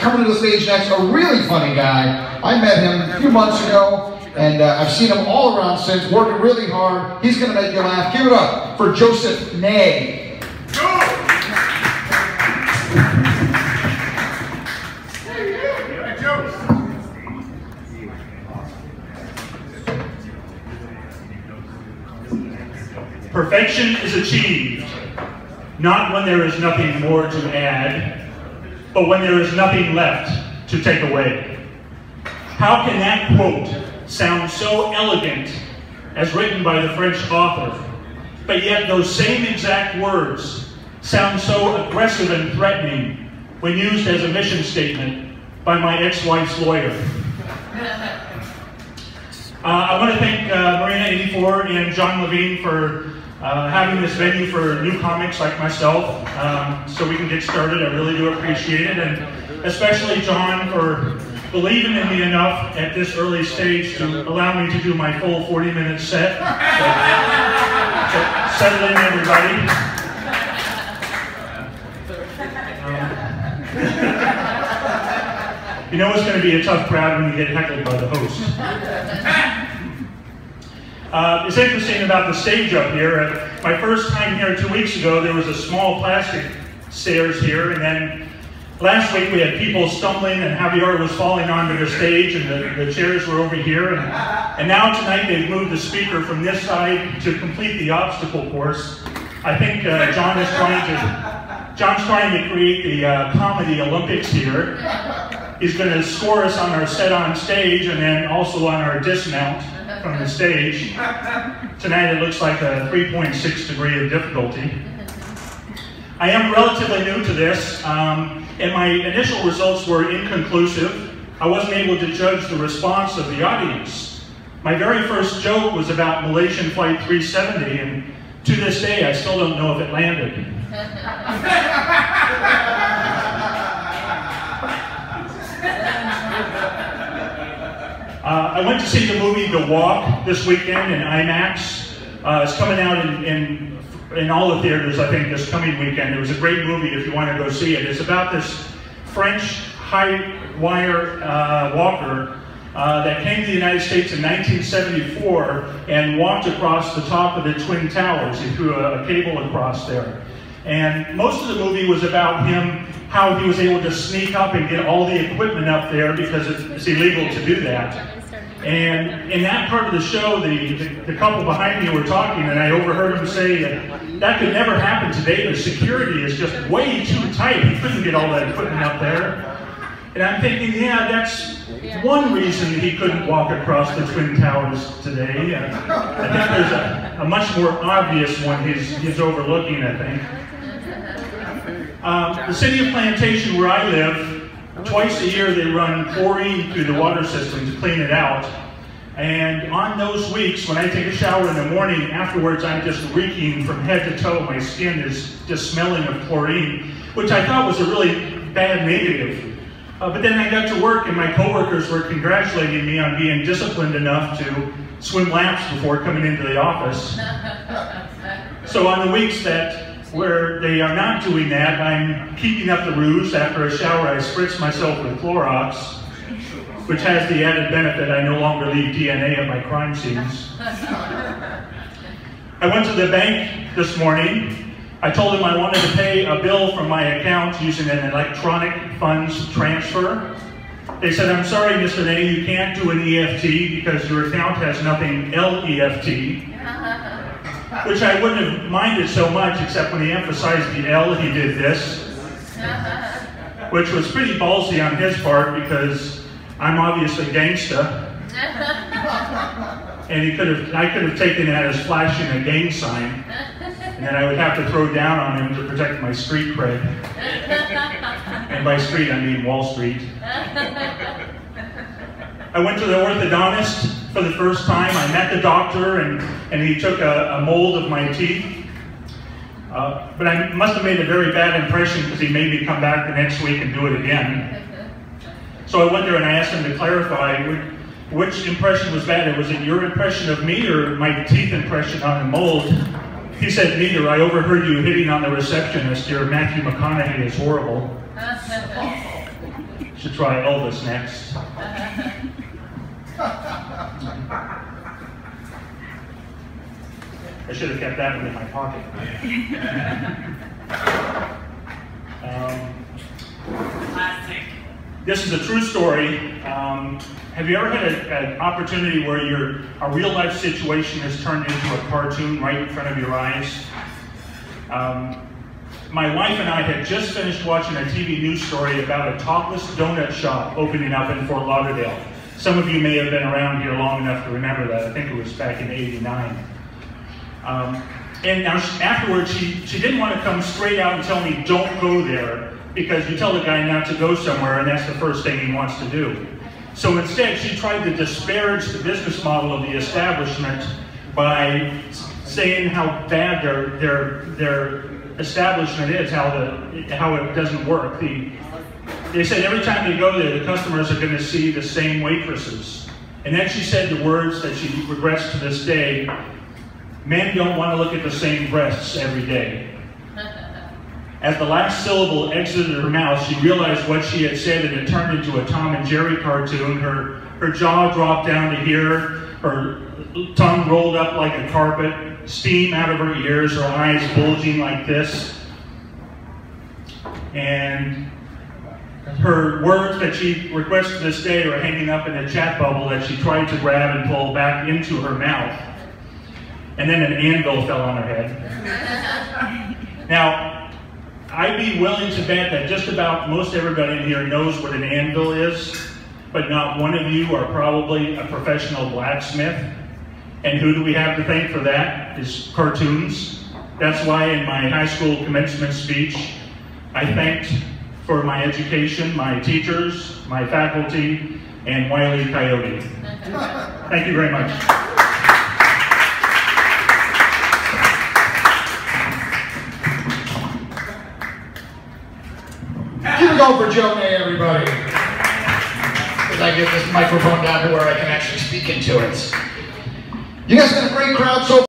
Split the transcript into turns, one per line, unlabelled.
coming to the stage next, a really funny guy. I met him a few months ago, and I've seen him all around since, working really hard. He's going to make you laugh. Give it up for Joseph Nay.
Perfection is achieved, not when there is nothing more to add, but when there is nothing left to take away. How can that quote sound so elegant as written by the French author, but yet those same exact words sound so aggressive and threatening when used as a mission statement by my ex-wife's lawyer? I want to thank Marina 84 and Jon Levine for having this venue for new comics like myself, so we can get started. I really do appreciate it, and especially Jon for believing in me enough at this early stage to allow me to do my full 40-minute set. So settle in, everybody. You know it's going to be a tough crowd when you get heckled by the host. It's interesting about the stage up here. My first time here 2 weeks ago, there was a small plastic stairs here, and then last week we had people stumbling and Javier was falling onto the stage and the chairs were over here. And now tonight they've moved the speaker from this side to complete the obstacle course. I think Jon's trying to create the comedy Olympics here. He's going to score us on our set on stage and then also on our dismount from the stage. Tonight it looks like a 3.6 degree of difficulty. I am relatively new to this, and my initial results were inconclusive. I wasn't able to judge the response of the audience. My very first joke was about Malaysian Flight 370, and to this day I still don't know if it landed. I went to see the movie The Walk this weekend in IMAX. It's coming out in all the theaters, I think, this coming weekend. It was a great movie if you want to go see it. It's about this French high-wire walker that came to the United States in 1974 and walked across the top of the Twin Towers. He threw a cable across there. And most of the movie was about him, how he was able to sneak up and get all the equipment up there because it's illegal to do that. And in that part of the show, the couple behind me were talking, and I overheard them say that could never happen today. The security is just way too tight. He couldn't get all that equipment up there. And I'm thinking, yeah, that's one reason he couldn't walk across the Twin Towers today. I think there's a much more obvious one he's overlooking, I think. The city of Plantation, where I live, twice a year they run chlorine through the water system to clean it out. And on those weeks, when I take a shower in the morning, afterwards I'm just reeking from head to toe. My skin is just smelling of chlorine, which I thought was a really bad negative. But then I got to work and my coworkers were congratulating me on being disciplined enough to swim laps before coming into the office. So on the weeks where they are not doing that, I'm keeping up the ruse. After a shower, I spritz myself with Clorox, which has the added benefit I no longer leave DNA at my crime scenes. I went to the bank this morning. I told them I wanted to pay a bill from my account using an electronic funds transfer. They said, "I'm sorry, Mr. Nay, you can't do an EFT because your account has nothing LEFT." Which I wouldn't have minded so much, except when he emphasized the L, he did this. Which was pretty ballsy on his part because I'm obviously gangsta. And I could have taken that as flashing a gang sign. And then I would have to throw down on him to protect my street cred. And by street, I mean Wall Street. I went to the orthodontist for the first time. I met the doctor and he took a mold of my teeth. But I must have made a very bad impression because he made me come back the next week and do it again. So I went there and I asked him to clarify which impression was bad. Was it your impression of me or my teeth impression on the mold? He said, "Neither. I overheard you hitting on the receptionist. Your Matthew McConaughey is horrible." to try Elvis next. I should have kept that one in my pocket. This is a true story. Have you ever had an opportunity where a real life situation is turned into a cartoon right in front of your eyes? My wife and I had just finished watching a TV news story about a topless donut shop opening up in Fort Lauderdale. Some of you may have been around here long enough to remember that. I think it was back in '89. And now afterwards, she didn't want to come straight out and tell me, don't go there, because you tell the guy not to go somewhere and that's the first thing he wants to do. So instead, she tried to disparage the business model of the establishment by saying how bad their establishment is, how it doesn't work. They said every time they go there, the customers are going to see the same waitresses. And then she said the words that she regrets to this day: men don't want to look at the same breasts every day. As the last syllable exited her mouth, she realized what she had said, and it turned into a Tom and Jerry cartoon. Her jaw dropped down to here, her tongue rolled up like a carpet, steam out of her ears, her eyes bulging like this. And her words that she regrets to this day are hanging up in a chat bubble that she tried to grab and pull back into her mouth. And then an anvil fell on her head. Now, I'd be willing to bet that just about most everybody in here knows what an anvil is, but not one of you are probably a professional blacksmith. And who do we have to thank for that? Is cartoons. That's why in my high school commencement speech, I thanked for my education, my teachers, my faculty, and Wile E. Coyote. Thank you very much.
Give it go for Joe May, everybody. As I get this microphone down to where I can actually speak into it. You guys got a great crowd so